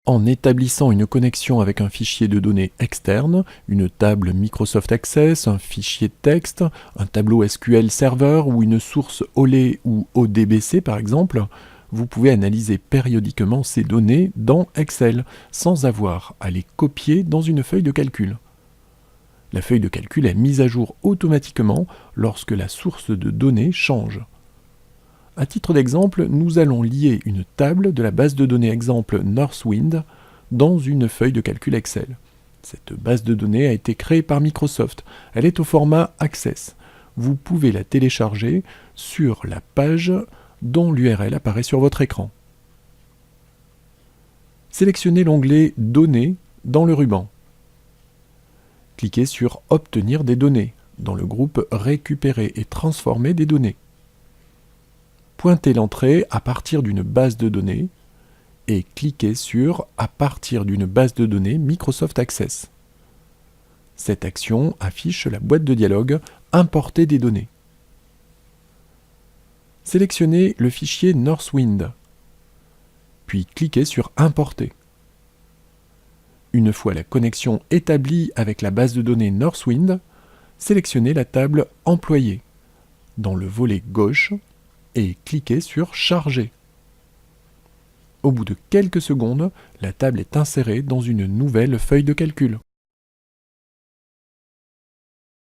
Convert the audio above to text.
En établissant une connexion avec un fichier de données externe, une table Microsoft Access, un fichier de texte, un tableau SQL Server ou une source OLE ou ODBC par exemple, vous pouvez analyser périodiquement ces données dans Excel sans avoir à les copier dans une feuille de calcul. La feuille de calcul est mise à jour automatiquement lorsque la source de données change. À titre d'exemple, nous allons lier une table de la base de données exemple Northwind dans une feuille de calcul Excel. Cette base de données a été créée par Microsoft. Elle est au format Access. Vous pouvez la télécharger sur la page dont l'URL apparaît sur votre écran. Sélectionnez l'onglet Données dans le ruban. Cliquez sur Obtenir des données dans le groupe Récupérer et transformer des données. Pointez l'entrée à partir d'une base de données et cliquez sur « À partir d'une base de données Microsoft Access ». Cette action affiche la boîte de dialogue « Importer des données ». Sélectionnez le fichier Northwind, puis cliquez sur « Importer ». Une fois la connexion établie avec la base de données Northwind, sélectionnez la table « Employés » dans le volet gauche et cliquez sur « Charger ». Au bout de quelques secondes, la table est insérée dans une nouvelle feuille de calcul.